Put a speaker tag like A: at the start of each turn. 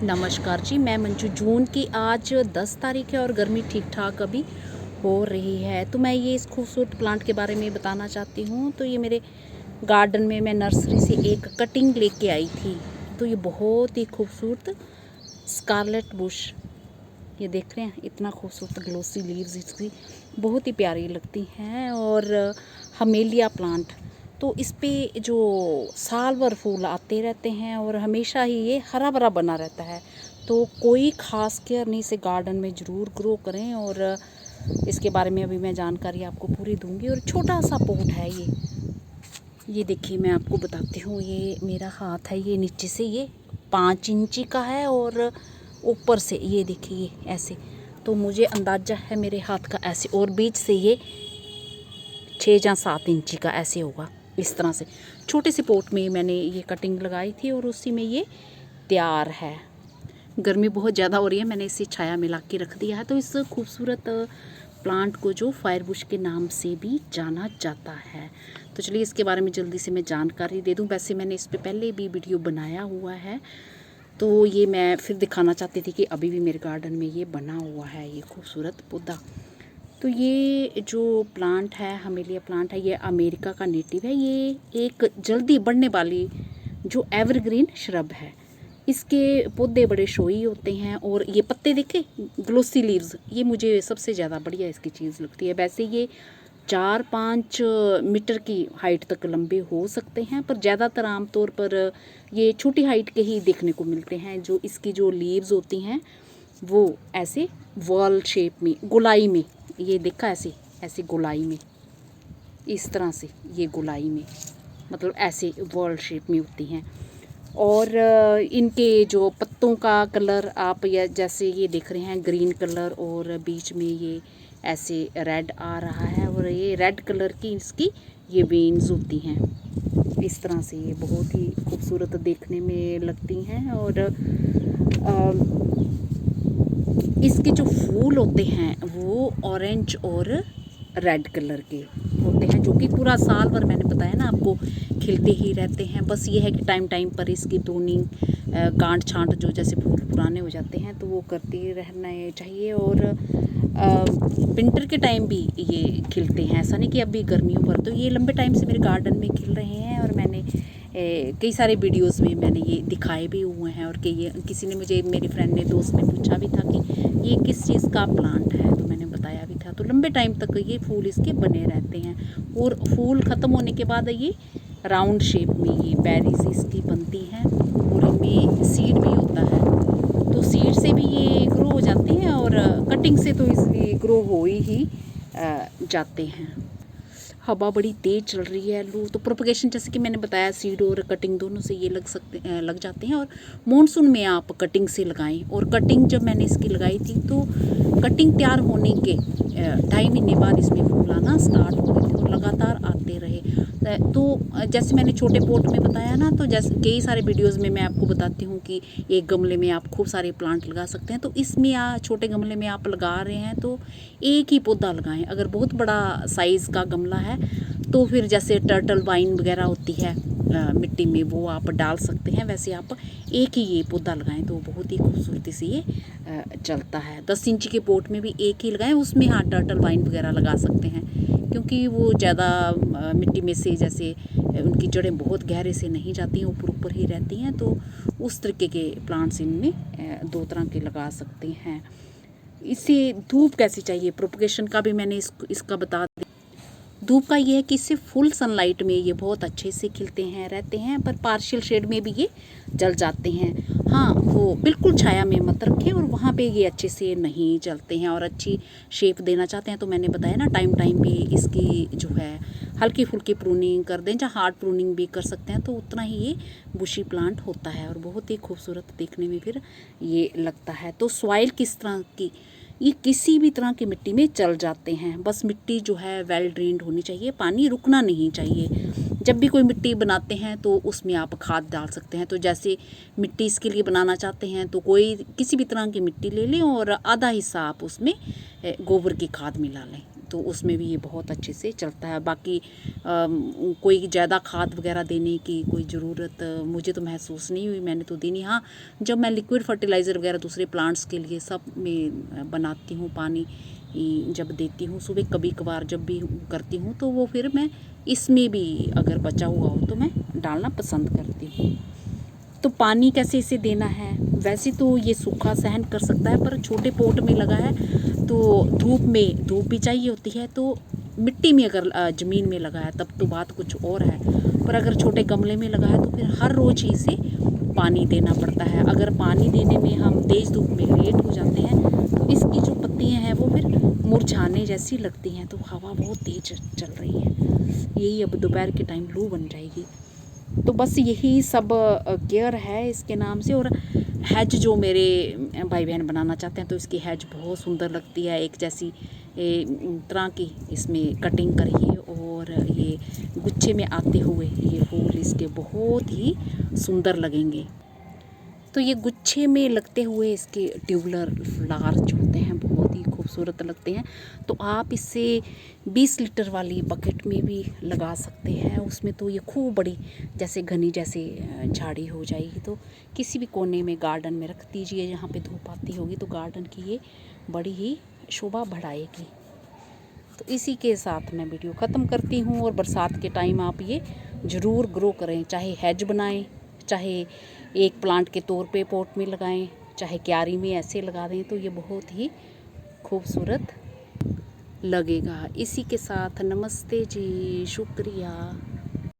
A: नमस्कार जी, मैं मंजू। जून की आज 10 तारीख है और गर्मी ठीक ठाक अभी हो रही है। तो मैं ये इस खूबसूरत प्लांट के बारे में बताना चाहती हूँ। तो ये मेरे गार्डन में मैं नर्सरी से एक कटिंग लेके आई थी। तो ये बहुत ही खूबसूरत स्कारलेट बुश, ये देख रहे हैं, इतना खूबसूरत ग्लोसी लीव्स इसकी बहुत ही प्यारी लगती हैं। और हमेलिया प्लांट, तो इस पे जो साल भर फूल आते रहते हैं और हमेशा ही ये हरा भरा बना रहता है। तो कोई ख़ास केयर नहीं, से गार्डन में ज़रूर ग्रो करें। और इसके बारे में अभी मैं जानकारी आपको पूरी दूंगी। और छोटा सा पॉट है ये देखिए, मैं आपको बताती हूँ। ये मेरा हाथ है, ये नीचे से ये 5 इंची का है और ऊपर से ये देखिए ऐसे। तो मुझे अंदाज़ा है मेरे हाथ का ऐसे, और बीच से ये 6 या 7 इंची का ऐसे होगा। इस तरह से छोटे से पोट में मैंने ये कटिंग लगाई थी और उसी में ये तैयार है। गर्मी बहुत ज़्यादा हो रही है, मैंने इसे छाया में ला के रख दिया है। तो इस खूबसूरत प्लांट को जो फायर बुश के नाम से भी जाना जाता है। तो चलिए इसके बारे में जल्दी से मैं जानकारी दे दूं। वैसे मैंने इस पर पहले भी वीडियो बनाया हुआ है, तो ये मैं फिर दिखाना चाहती थी कि अभी भी मेरे गार्डन में ये बना हुआ है, ये खूबसूरत पौधा। तो ये जो प्लांट है, हमेलिया प्लांट है, ये अमेरिका का नेटिव है। ये एक जल्दी बढ़ने वाली जो एवरग्रीन श्रब है। इसके पौधे बड़े शोई होते हैं और ये पत्ते देखे, ग्लोसी लीव्स, ये मुझे सबसे ज़्यादा बढ़िया इसकी चीज़ लगती है। वैसे ये 4-5 मीटर की हाइट तक लंबे हो सकते हैं, पर ज़्यादातर आमतौर पर ये छोटी हाइट के ही देखने को मिलते हैं। जो इसकी जो लीव्स होती हैं वो ऐसे वॉल शेप में, गोलाई में, ये देखा ऐसे ऐसे गोलाई में, इस तरह से ये गोलाई में, मतलब ऐसे वॉल शेप में होती हैं। और इनके जो पत्तों का कलर आप या जैसे ये देख रहे हैं ग्रीन कलर, और बीच में ये ऐसे रेड आ रहा है, और ये रेड कलर की इसकी ये वेन्स होती हैं। इस तरह से ये बहुत ही खूबसूरत देखने में लगती हैं। और इसके जो फूल होते हैं वो ऑरेंज और रेड कलर के होते हैं, जो कि पूरा साल भर, मैंने बताया ना आपको, खिलते ही रहते हैं। बस ये है कि टाइम टाइम पर इसकी प्रूनिंग, गांठ छांट, जो जैसे फूल पुराने हो जाते हैं तो वो करते रहना चाहिए। और विंटर के टाइम भी ये खिलते हैं, ऐसा नहीं कि अभी गर्मियों पर। तो ये लंबे टाइम से मेरे गार्डन में खिल रहे हैं और मैंने कई सारे वीडियोस में मैंने ये दिखाए भी हुए हैं। और किसी ने मुझे, मेरी फ्रेंड ने, दोस्त ने पूछा भी था कि ये किस चीज़ का प्लांट है, तो मैंने बताया भी था। तो लंबे टाइम तक ये फूल इसके बने रहते हैं और फूल ख़त्म होने के बाद ये राउंड शेप में ये बेरीज इसकी बनती हैं और इनमें सीड भी होता है। तो सीड से भी ये ग्रो हो जाते हैं और कटिंग से तो इसलिए ग्रो हो ही जाते हैं। हवा बड़ी तेज़ चल रही है, लू, तो प्रोपगेशन जैसे कि मैंने बताया, सीड और कटिंग दोनों से ये लग जाते हैं। और मॉनसून में आप कटिंग से लगाएं। और कटिंग जब मैंने इसकी लगाई थी तो कटिंग तैयार होने के 2.5 महीने बाद इसमें फूल आना स्टार्ट हो गए थे और लगातार आते रहे। तो जैसे मैंने छोटे पोट में बताया ना, तो जैसे कई सारे वीडियोस में मैं आपको बताती हूँ कि एक गमले में आप खूब सारे प्लांट लगा सकते हैं। तो इसमें छोटे गमले में आप लगा रहे हैं तो एक ही पौधा लगाएं। अगर बहुत बड़ा साइज़ का गमला है तो फिर जैसे टर्टल वाइन वगैरह होती है मिट्टी में, वो आप डाल सकते हैं। वैसे आप एक ही ये पौधा लगाएं तो बहुत ही खूबसूरती से ये चलता है। 10 इंच के पोट में भी एक ही लगाएं, उसमें हाँ टर्टल वाइन वगैरह लगा सकते हैं, क्योंकि वो ज़्यादा मिट्टी में से, जैसे उनकी जड़ें बहुत गहरे से नहीं जाती हैं, ऊपर ऊपर ही रहती हैं। तो उस तरीके के प्लांट्स इनमें 2 तरह के लगा सकते हैं। इसे धूप कैसी चाहिए, प्रोपगेशन का भी मैंने इसका बता दिया। धूप का ये है कि इससे फुल सनलाइट में ये बहुत अच्छे से खिलते हैं, रहते हैं, पर पार्शियल शेड में भी ये जल जाते हैं। हाँ, वो बिल्कुल छाया में मत रखें, और वहाँ पे ये अच्छे से नहीं जलते हैं। और अच्छी शेप देना चाहते हैं तो मैंने बताया ना, टाइम टाइम पे इसकी जो है हल्की फुल्की प्रूनिंग कर दें, जहाँ हार्ड प्रूनिंग भी कर सकते हैं, तो उतना ही ये बुशी प्लांट होता है और बहुत ही खूबसूरत देखने में फिर ये लगता है। तो सॉइल किस तरह की, ये किसी भी तरह की मिट्टी में चल जाते हैं। बस मिट्टी जो है वेल ड्रेन्ड होनी चाहिए, पानी रुकना नहीं चाहिए। जब भी कोई मिट्टी बनाते हैं तो उसमें आप खाद डाल सकते हैं। तो जैसे मिट्टी इसके लिए बनाना चाहते हैं तो कोई किसी भी तरह की मिट्टी ले लें और आधा हिस्सा आप उसमें गोबर की खाद मिला लें। तो उसमें भी ये बहुत अच्छे से चलता है। बाकी कोई ज़्यादा खाद वगैरह देने की कोई ज़रूरत मुझे तो महसूस नहीं हुई, मैंने तो दी नहीं। हाँ, जब मैं लिक्विड फर्टिलाइज़र वगैरह दूसरे प्लांट्स के लिए सब में बनाती हूँ, पानी जब देती हूँ सुबह कभी कभार जब भी करती हूँ, तो वो फिर मैं इसमें भी अगर बचा हुआ हो तो मैं डालना पसंद करती हूँ। तो पानी कैसे इसे देना है, वैसे तो ये सूखा सहन कर सकता है, पर छोटे पोट में लगा है तो धूप भी चाहिए होती है। तो मिट्टी में अगर ज़मीन में लगा है तब तो बात कुछ और है, पर अगर छोटे गमले में लगा है तो फिर हर रोज़ ही इसे पानी देना पड़ता है। अगर पानी देने में हम तेज़ धूप में लेट हो जाते हैं तो इसकी जो पत्तियाँ हैं वो फिर मुरझाने जैसी लगती हैं। तो हवा बहुत तेज़ चल रही है, यही अब दोपहर के टाइम लू बन जाएगी। तो बस यही सब केयर है इसके नाम से। और हैज जो मेरे भाई बहन बनाना चाहते हैं तो इसकी हैज बहुत सुंदर लगती है, एक जैसी तरह की इसमें कटिंग करी है, और ये गुच्छे में आते हुए ये फूल इसके बहुत ही सुंदर लगेंगे। तो ये गुच्छे में लगते हुए इसके ट्यूबुलर फ्लावर जो होते हैं बहुत ही खूबसूरत लगते हैं। तो आप इसे 20 लीटर वाली बकेट में भी लगा सकते हैं, उसमें तो ये खूब बड़ी जैसे घनी जैसे झाड़ी हो जाएगी। तो किसी भी कोने में गार्डन में रख दीजिए, जहाँ पे धूप आती होगी तो गार्डन की ये बड़ी ही शोभा बढ़ाएगी। तो इसी के साथ मैं वीडियो ख़त्म करती हूँ। और बरसात के टाइम आप ये ज़रूर ग्रो करें, चाहे हैज बनाएं, चाहे एक प्लांट के तौर पे पॉट में लगाएं, चाहे क्यारी में ऐसे लगा दें, तो ये बहुत ही खूबसूरत लगेगा। इसी के साथ नमस्ते जी, शुक्रिया।